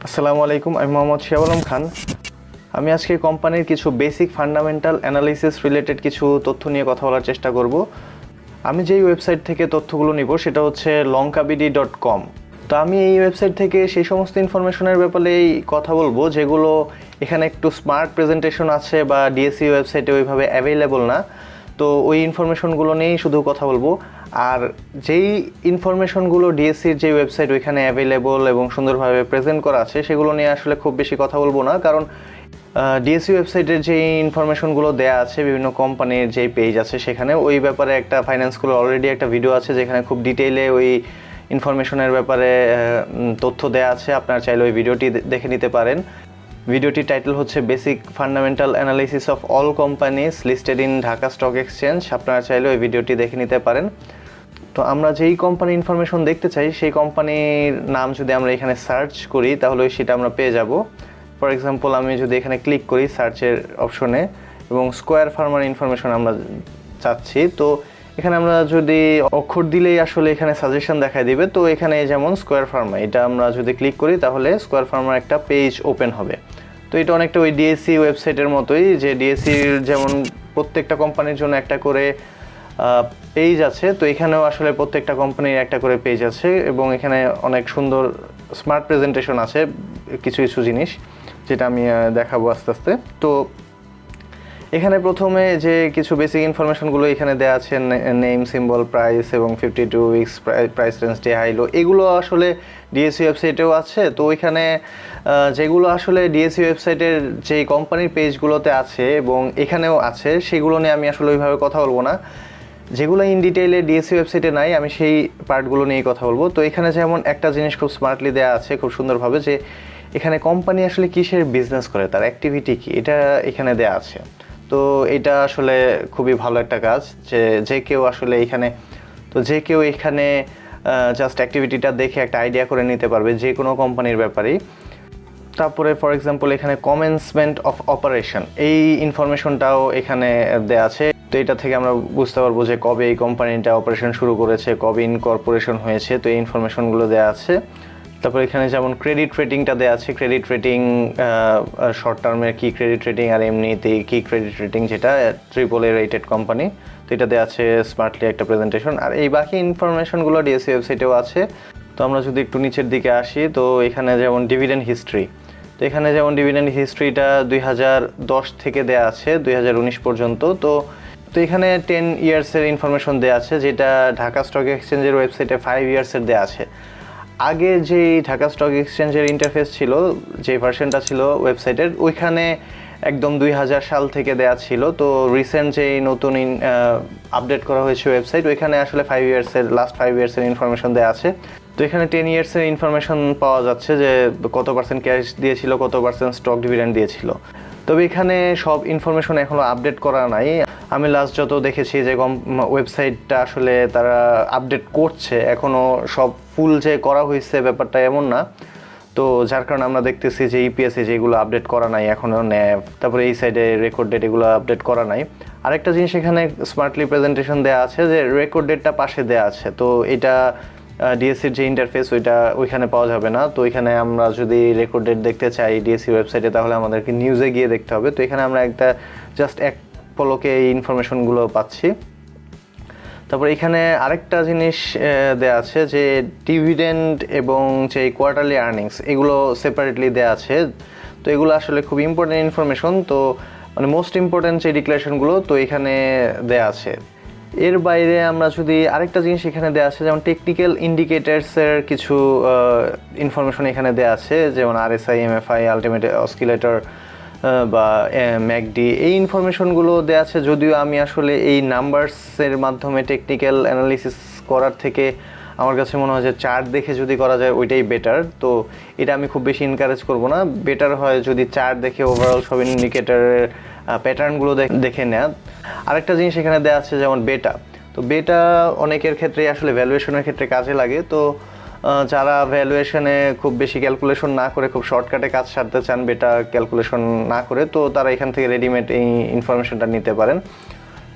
আসসালামু আলাইকুম, আমি মোহাম্মদ শিয়াব আলম খান। আমি আজকে কোম্পানির কিছু বেসিক ফান্ডামেন্টাল অ্যানালাইসিস রিলেটেড কিছু তথ্য নিয়ে কথা বলার চেষ্টা করব। আমি যেই ওয়েবসাইট থেকে তথ্যগুলো নিব সেটা হচ্ছে lonkabidi.com। তো আমি এই ওয়েবসাইট থেকে সেই সমস্ত ইনফরমেশনের ব্যাপারেই কথা বলবো যেগুলো এখানে একটু স্মার্ট প্রেজেন্টেশন আছে বা ডিএসই ওয়েবসাইটে ওইভাবে অ্যাভেলেবল না। তো ওই ইনফরমেশনগুলো নিয়েই শুধু কথা বলবো। আর যেই ইনফরমেশনগুলো ডিএসসির যে ওয়েবসাইট ওইখানে অ্যাভেলেবল এবং সুন্দরভাবে প্রেজেন্ট করা আছে সেগুলো নিয়ে আসলে খুব বেশি কথা বলবো না, কারণ ডিএসসি ওয়েবসাইটের যে ইনফরমেশনগুলো দেয়া আছে বিভিন্ন কোম্পানির যেই পেজ আছে সেখানে ওই ব্যাপারে একটা ফাইন্যান্স স্কুলের অলরেডি একটা ভিডিও আছে যেখানে খুব ডিটেইলে ওই ইনফরমেশনের ব্যাপারে তথ্য দেয়া আছে। আপনারা চাইলে ওই ভিডিওটি দেখে নিতে পারেন। ভিডিওটির টাইটেল হচ্ছে basic fundamental analysis of all companies listed in Dhaka stock exchange. আপনারা চাইলে ওই ভিডিওটি দেখে নিতে পারেন। তো আমরা যেই কোম্পানি ইনফরমেশন দেখতে চাই সেই কোম্পানির নাম যদি আমরা এখানে সার্চ করি তাহলে সেটা আমরা পেয়ে যাব। ফর এক্সাম্পল আমি যদি এখানে ক্লিক করি সার্চের অপশনে এবং স্কোয়ার ফার্মার ইনফরমেশন আমরা চাচ্ছি, তো এখানে আমরা যদি অক্ষর দিলেই আসলে এখানে সাজেশন দেখায় দিবে। তো এখানে যেমন স্কোয়ার ফার্মার, এটা আমরা যদি ক্লিক করি তাহলে স্কোয়ার ফার্মার একটা পেজ ওপেন হবে। তো এটা অনেকটা ওই ডিএসসি ওয়েবসাইটের মতোই, যে ডিএসসির যেমন প্রত্যেকটা কোম্পানির জন্য একটা করে পেজ আছে, তো এখানেও আসলে প্রত্যেকটা কোম্পানির একটা করে পেজ আছে এবং এখানে অনেক সুন্দর স্মার্ট প্রেজেন্টেশন আছে কিছু কিছু জিনিস যেটা আমি দেখাবো আস্তে আস্তে। তো এখানে প্রথমে যে কিছু বেসিক ইনফরমেশনগুলো এখানে দেওয়া আছে, নেম, সিম্বল, প্রাইস এবং 52 weeks price range, day high low, এগুলো আসলে ডিএসসি ওয়েবসাইটেও আছে। তো ওইখানে যেগুলো আসলে ডিএসসি ওয়েবসাইটের যেই কোম্পানির পেজগুলোতে আছে এবং এখানেও আছে সেগুলো নিয়ে আমি আসলে ওইভাবে কথা বলবো না। যেগুলো ইন ডিটেইলে ডিএসসি ওয়েবসাইটে নাই আমি সেই পার্টগুলো নিয়েই কথা বলবো। তো এখানে যেমন একটা জিনিস খুব স্মার্টলি দেওয়া আছে খুব সুন্দরভাবে, যে এখানে কোম্পানি আসলে কিসের বিজনেস করে, তার অ্যাক্টিভিটি কী, এটা এখানে দেওয়া আছে। তো এটা আসলে খুবই ভালো একটা কাজ, যে কেউ আসলে এখানে জাস্ট অ্যাক্টিভিটিটা দেখে একটা আইডিয়া করে নিতে পারবে যে কোনো কোম্পানির ব্যাপারেই। তারপরে ফর এক্সাম্পল এখানে কমেন্সমেন্ট অফ অপারেশন, এই ইনফরমেশনটাও এখানে দেওয়া আছে। তো এটা থেকে আমরা বুঝতে পারবো যে কবে এই কোম্পানিটা অপারেশন শুরু করেছে, কবে ইনকর্পোরেশন হয়েছে, তো এই ইনফরমেশনগুলো দেওয়া আছে। তারপর এখানে যেমন ক্রেডিট রেটিংটা দেওয়া আছে, ক্রেডিট রেটিং শর্ট টার্মের কী ক্রেডিট রেটিং আর এমনিতেই কী ক্রেডিট রেটিং, যেটা AAA রেটেড কোম্পানি। তো এটা দেওয়া আছে স্মার্টলি একটা প্রেজেন্টেশন। আর এই বাকি ইনফরমেশনগুলো ডিএসসি ওয়েবসাইটেও আছে। তো আমরা যদি একটু নিচের দিকে আসি, তো এখানে যেমন ডিভিডেন্ড হিস্ট্রি, তো এখানে যেমন ডিভিডেন্ড হিস্ট্রিটা 2010 থেকে দেওয়া আছে 2019 পর্যন্ত। তো এখানে 10 ইয়ার্সের ইনফরমেশন দেওয়া আছে, যেটা ঢাকা স্টক এক্সচেঞ্জের ওয়েবসাইটে 5 ইয়ার্সের দেওয়া আছে। আগে যেই ঢাকা স্টক এক্সচেঞ্জের ইন্টারফেস ছিল, যে ভার্সনটা ছিল ওয়েবসাইটের, ওইখানে একদম 2000 সাল থেকে দেওয়া ছিল। তো রিসেন্ট যেই নতুন আপডেট করা হয়েছে ওয়েবসাইট, ওইখানে আসলে লাস্ট 5 ইয়ার্সের ইনফরমেশন দেওয়া আছে। তো এখানে 10 ইয়ার্সের ইনফরমেশন পাওয়া যাচ্ছে, যে কত পার্সেন্ট ক্যাশ দিয়েছিল, কত পার্সেন্ট স্টক ডিভিডেন্ড দিয়েছিল। তবে এখানে সব ইনফরমেশন এখনও আপডেট করা নাই। আমি লাস্ট যত দেখেছি যে ওয়েবসাইটটা আসলে তারা আপডেট করছে, এখনও সব ফুল যে করা হয়েছে ব্যাপারটা এমন না। তো যার কারণে আমরা দেখতেছি যে ইপিএসে যেগুলো আপডেট করা নাই এখনও ন্যাভ, তারপরে এই সাইডে রেকর্ড ডেট, এগুলো আপডেট করা নাই। আরেকটা জিনিস এখানে স্মার্টলি প্রেজেন্টেশন দেওয়া আছে, যে রেকর্ড ডেটটা পাশে দেওয়া আছে। তো এটা ডিএসসির যে ইন্টারফেস ওইখানে পাওয়া যাবে না। তো এখানে আমরা যদি রেকর্ড ডেট দেখতে চাই ডিএসসি ওয়েবসাইটে তাহলে আমাদেরকে নিউজে গিয়ে দেখতে হবে। তো এখানে আমরা জাস্ট এক পলকে এই ইনফরমেশনগুলো পাচ্ছি। তারপর এখানে আরেকটা জিনিস দেওয়া আছে, যে ডিভিডেন্ড এবং যে কোয়ার্টারলি আর্নিংস, এগুলো সেপারেটলি দেওয়া আছে। তো এগুলো আসলে খুব ইম্পর্টেন্ট ইনফরমেশন। তো মানে মোস্ট ইম্পর্টেন্ট যে ডিক্লারেশনগুলো তো এখানে দেওয়া আছে। এর বাইরে আমরা যদি আরেকটা জিনিস এখানে দেওয়া আছে, যেমন টেকনিক্যাল ইন্ডিকেটার্সের কিছু ইনফরমেশন এখানে দেওয়া আছে, যেমন RSI, MFI, আলটিমেট অসকিলেটর বা ম্যাকডি, এই ইনফরমেশনগুলো দেওয়া আছে। যদিও আমি আসলে এই নাম্বারসের মাধ্যমে টেকনিক্যাল অ্যানালিসিস করার থেকে আমার কাছে মনে হয় যে চার্ট দেখে যদি করা যায় ওইটাই বেটার। তো এটা আমি খুব বেশি এনকারেজ করব না। বেটার হয় যদি চার্ট দেখে ওভারঅল সব ইন্ডিকেটারের প্যাটার্নগুলো দেখে নেয়া। আরেকটা জিনিস এখানে দেওয়া আছে যেমন বেটা। তো বেটা অনেকের ক্ষেত্রে আসলে ভ্যালুয়েশনের ক্ষেত্রে কাজে লাগে। তো যারা ভ্যালুয়েশনে খুব বেশি ক্যালকুলেশন না করে খুব শর্টকাটে কাজ সারতে চান বেটা ক্যালকুলেশন না করে, তো তারা এখান থেকে রেডিমেড এই ইনফরমেশনটা নিতে পারেন।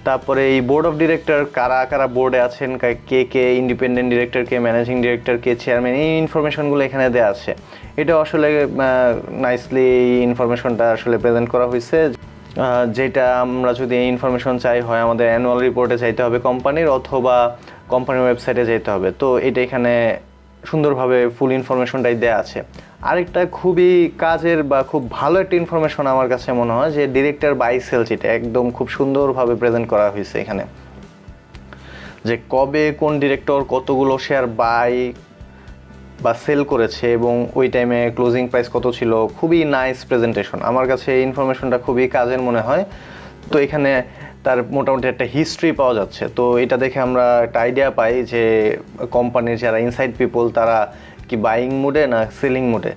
তারপরে এই বোর্ড অফ ডিরেক্টর কারা কারা বোর্ডে আছেন, কে কে ইন্ডিপেন্ডেন্ট ডিরেক্টর, কে ম্যানেজিং ডিরেক্টর, কে চেয়ারম্যান, এই ইনফরমেশনগুলো এখানে দেওয়া আছে। এটা আসলে নাইসলি এই ইনফরমেশনটা আসলে প্রেজেন্ট করা হয়েছে, যেটা আমরা যদি এই ইনফরমেশন চাই হয় আমাদের অ্যানুয়াল রিপোর্টে চাইতে হবে কোম্পানির, অথবা কোম্পানির ওয়েবসাইটে যেতে হবে। তো এটা এখানে সুন্দরভাবে ফুল ইনফরমেশনটাই দেওয়া আছে। আরেকটা খুবই কাজের বা খুব ভালো একটা ইনফরমেশন আমার কাছে মনে হয় যে ডিরেক্টর বাই সেল চিট একদম খুব সুন্দরভাবে প্রেজেন্ট করা হয়েছে এখানে, যে কবে কোন ডিরেক্টর কতগুলো শেয়ার বাই বা সেল করেছে এবং ওই টাইমে ক্লোজিং প্রাইস কত ছিল। খুবই নাইস প্রেজেন্টেশন, আমার কাছে এই ইনফরমেশনটা খুবই কাজের মনে হয়। তো এখানে তার মোটামুটি একটা হিস্ট্রি পাওয়া যাচ্ছে। তো এটা দেখে আমরা একটা আইডিয়া পাই যে কোম্পানির যারা ইনসাইড পিপল তারা কি বাইং মুডে না সেলিং মুডে।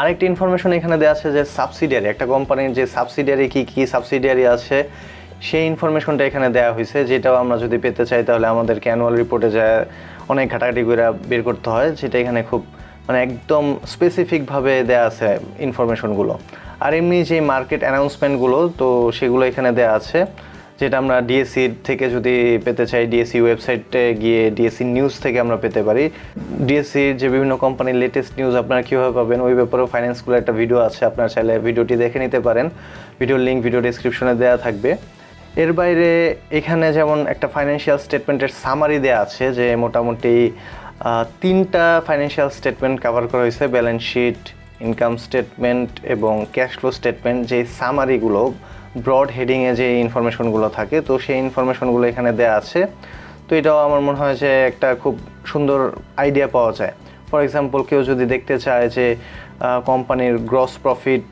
আরেকটি ইনফরমেশন এখানে দেওয়া আছে যে সাবসিডিয়ারি, একটা কোম্পানির যে সাবসিডিয়ারি কী সাবসিডিয়ারি আছে সেই ইনফরমেশনটা এখানে দেওয়া হয়েছে, যেটাও আমরা যদি পেতে চাই তাহলে আমাদেরকে অ্যানুয়াল রিপোর্টে যায় অনেক ঘাটাঘাটি করে বের করতে হয়, যেটা এখানে খুব একদম স্পেসিফিকভাবে দেওয়া আছে ইনফরমেশনগুলো। আর এমনি যে মার্কেট অ্যানাউন্সমেন্টগুলো তো সেগুলো এখানে দেওয়া আছে, যেটা আমরা ডিএসসি থেকে যদি পেতে চাই ডিএসসি ওয়েবসাইটে গিয়ে ডিএসসি নিউজ থেকে আমরা পেতে পারি। ডিএসসির যে বিভিন্ন কোম্পানির লেটেস্ট নিউজ আপনারা কীভাবে পাবেন ওই ব্যাপারেও ফাইন্যান্স স্কুলের একটা ভিডিও আছে, আপনারা চাইলে ভিডিওটি দেখে নিতে পারেন। ভিডিওর লিঙ্ক ভিডিও ডেসক্রিপশনে দেওয়া থাকবে। এর বাইরে এখানে যেমন একটা ফাইন্যান্সিয়াল স্টেটমেন্টের সামারি দেওয়া আছে, যে মোটামুটি 3টা ফাইন্যান্সিয়াল স্টেটমেন্ট কভার করা হয়েছে, ব্যালেন্স শিট, ইনকাম স্টেটমেন্ট এবং ক্যাশ ফ্লো স্টেটমেন্ট। যে সামারিগুলো ব্রড হেডিংয়ে যে ইনফরমেশনগুলো থাকে তো সেই ইনফরমেশনগুলো এখানে দেওয়া আছে। তো এটাও আমার মনে হয় যে একটা খুব সুন্দর আইডিয়া পাওয়া যায়। ফর এক্সাম্পল কেউ যদি দেখতে চায় যে কোম্পানির গ্রস প্রফিট,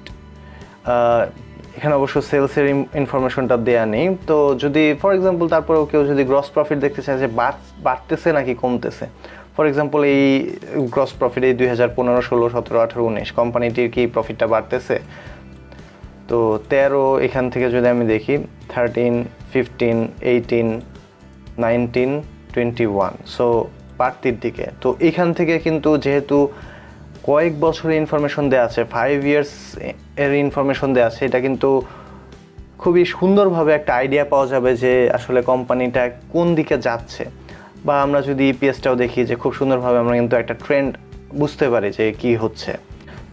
এখানে অবশ্য সেলসের ইনফরমেশনটা দেওয়া নেই, তো যদি ফর এক্সাম্পল তারপরেও কেউ যদি গ্রস প্রফিট দেখতে চায় যে বাড়তেছে নাকি কমতেছে, ফর এক্সাম্পল এই গ্রস প্রফিট এই 2015, 16, 17, 18, 19 কোম্পানিটির কি প্রফিটটা বাড়তেছে, তো 13 এখান থেকে যদি আমি দেখি 13, 15, 18, 19, 21, সো বাড়তির দিকে। তো এখান থেকে কিন্তু যেহেতু কয়েক বছরের ইনফরমেশন দেওয়া আছে, 5 ইয়ার্স এর ইনফরমেশন দেওয়া আছে, এটা কিন্তু খুবই সুন্দরভাবে একটা আইডিয়া পাওয়া যাবে যে আসলে কোম্পানিটা কোন দিকে যাচ্ছে। বা আমরা যদি ইপিএসটাও দেখি যে খুব সুন্দরভাবে আমরা কিন্তু একটা ট্রেন্ড বুঝতে পারি যে কি হচ্ছে।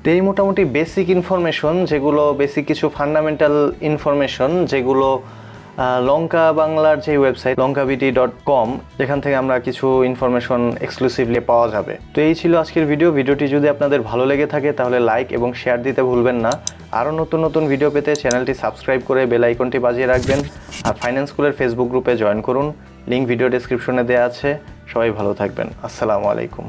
তো এই মোটামুটি বেসিক ইনফরমেশন, যেগুলো বেসিক কিছু ফান্ডামেন্টাল ইনফরমেশন, যেগুলো লঙ্কা বাংলার যে ওয়েবসাইট lonkabd.com, যেখান থেকে আমরা কিছু ইনফরমেশন এক্সক্লুসিভলি পাওয়া যাবে। তো এই ছিল আজকের ভিডিওটি যদি আপনাদের ভালো লেগে থাকে তাহলে লাইক এবং শেয়ার দিতে ভুলবেন না। আরও নতুন নতুন ভিডিও পেতে চ্যানেলটি সাবস্ক্রাইব করে বেল আইকনটি বাজিয়ে রাখবেন। আর ফাইন্যান্স স্কুলের ফেসবুক গ্রুপে জয়েন করুন, লিঙ্ক ভিডিও ডেসক্রিপশনে দেওয়া আছে। সবাই ভালো থাকবেন। আসসালামু আলাইকুম।